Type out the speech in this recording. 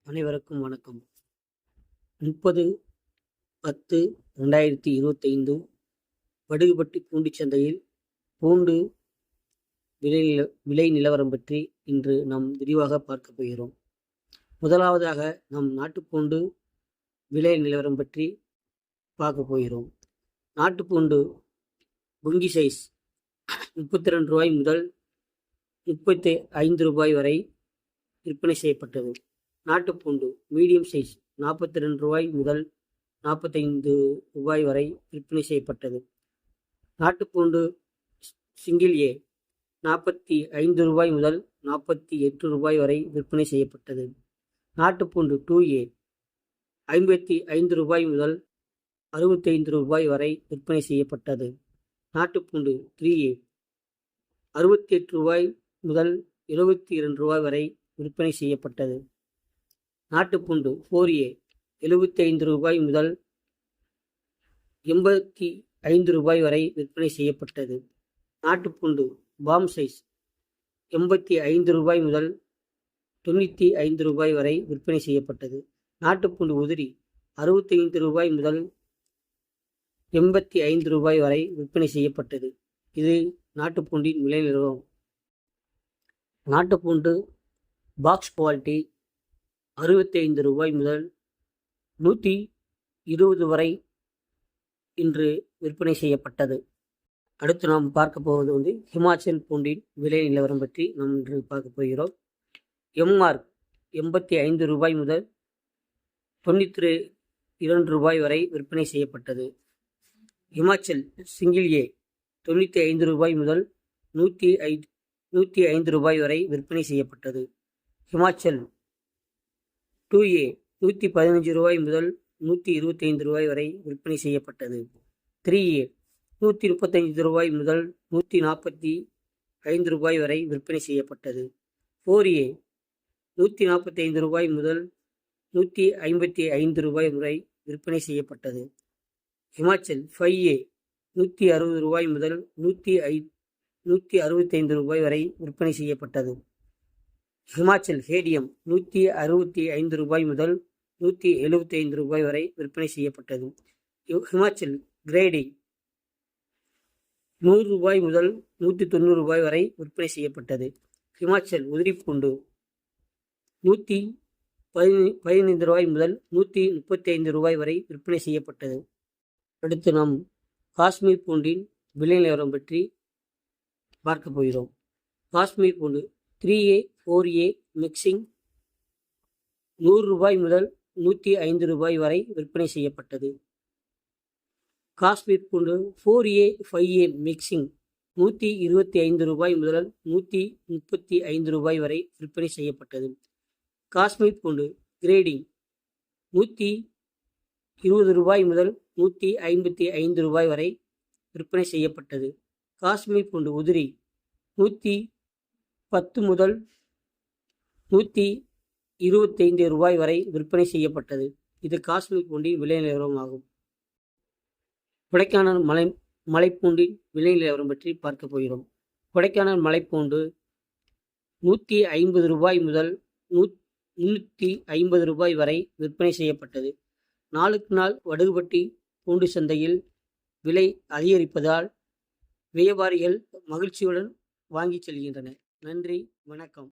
அனைவருக்கும் வணக்கம். 30/10/2025 வடுகுபட்டி பூண்டி சந்தையில் பூண்டு விலை நிலவரம் பற்றி இன்று நாம் விரிவாக பார்க்க போகிறோம். முதலாவதாக நம் நாட்டுப்பூண்டு விலை நிலவரம் பற்றி பார்க்க போகிறோம். நாட்டுப்பூண்டு புங்கி சைஸ் ரூ. 32 முதல் ரூ. 35 வரை விற்பனை செய்யப்பட்டது. நாட்டுப்பூண்டு மீடியம் சைஸ் ரூ. 42 முதல் ரூ. 45 வரை விற்பனை செய்யப்பட்டது. நாட்டுப்பூண்டு சிங்கிள் ஏ ரூ. 45 முதல் ரூ. 48 வரை விற்பனை செய்யப்பட்டது. நாட்டுப்பூண்டு 2A ரூ. 55 முதல் ரூ. 65 வரை விற்பனை செய்யப்பட்டது. நாட்டுப்பூண்டு 3A ரூ. 68 முதல் ரூ. 72 வரை விற்பனை செய்யப்பட்டது. நாட்டுப்பூண்டு 4A ரூ. 75 முதல் ரூ. 85 வரை விற்பனை செய்யப்பட்டது. நாட்டுப்பூண்டு பாம் சைஸ் ரூ. 85 முதல் ரூ. 95 வரை விற்பனை செய்யப்பட்டது. நாட்டுப்பூண்டு உதிரி ரூ. 65 முதல் ரூ. 85 வரை விற்பனை செய்யப்பட்டது. இது நாட்டுப்பூண்டின் விலை நிலவரம். நாட்டுப்பூண்டு பாக்ஸ் குவாலிட்டி ரூ. 65 முதல் ரூ. 120 வரை இன்று விற்பனை செய்யப்பட்டது. அடுத்து நாம் பார்க்க போவது ஹிமாச்சல் பூண்டின் விலை நிலவரம் பற்றி நாம் இன்று பார்க்க போகிறோம். MR ரூ. 85 முதல் ரூ. 92 வரை விற்பனை செய்யப்பட்டது. ஹிமாச்சல் சிங்கிள் ஏ ரூ. 95 முதல் ரூ. 105 வரை விற்பனை செய்யப்பட்டது. ஹிமாச்சல் 2A ரூ. 115 முதல் ரூ. 125 வரை விற்பனை செய்யப்பட்டது. 3A ரூ. 135 முதல் ரூ. 145 வரை விற்பனை செய்யப்பட்டது. 4A ரூ. 145 முதல் ரூ. 155 வரை விற்பனை செய்யப்பட்டது. ஹிமாச்சல் 5A ரூ. 160 முதல் ரூ. 165 வரை விற்பனை செய்யப்பட்டது. ஹிமாச்சல் ஹேடியம் ரூ. 165 முதல் ரூ. 175 வரை விற்பனை செய்யப்பட்டது. ஹிமாச்சல் கிரேடி ரூ. 100 முதல் ரூ. 190 வரை விற்பனை செய்யப்பட்டது. ஹிமாச்சல் உதிரிப்பூண்டு ரூ. 115 முதல் ரூ. 135 வரை விற்பனை செய்யப்பட்டது. அடுத்து நாம் காஷ்மீர் பூண்டின் விலை நிலவரம் பற்றி பார்க்க போகிறோம். காஷ்மீர் பூண்டு 3A 4A மிக்சிங் ரூ. 100 முதல் ரூ. 105 வரை விற்பனை செய்யப்பட்டது. காஷ்மீர் பூண்டு 4A 5A மிக்சிங் ரூ. 125 முதல் ரூ. 135 வரை விற்பனை செய்யப்பட்டது. காஷ்மீர் பூண்டு கிரேடிங் ரூ. 120 முதல் ரூ. 155 வரை விற்பனை செய்யப்பட்டது. காஷ்மீர் பூண்டு உதிரி ரூ. 110 முதல் ரூ. 125 வரை விற்பனை செய்யப்பட்டது. இது காஷ்மீர் பூண்டின் விலை நிலவரம் ஆகும். கொடைக்கானல் மலைப்பூண்டின் விலை நிலவரம் பற்றி பார்க்க போகிறோம். கொடைக்கானல் மலைப்பூண்டு ரூ. 150 முதல் ரூ. 350 வரை விற்பனை செய்யப்பட்டது. நாளுக்கு நாள் வடுகுபட்டி பூண்டு சந்தையில் விலை அதிகரிப்பதால் வியாபாரிகள் மகிழ்ச்சியுடன் வாங்கி செல்கின்றனர். நன்றி, வணக்கம்.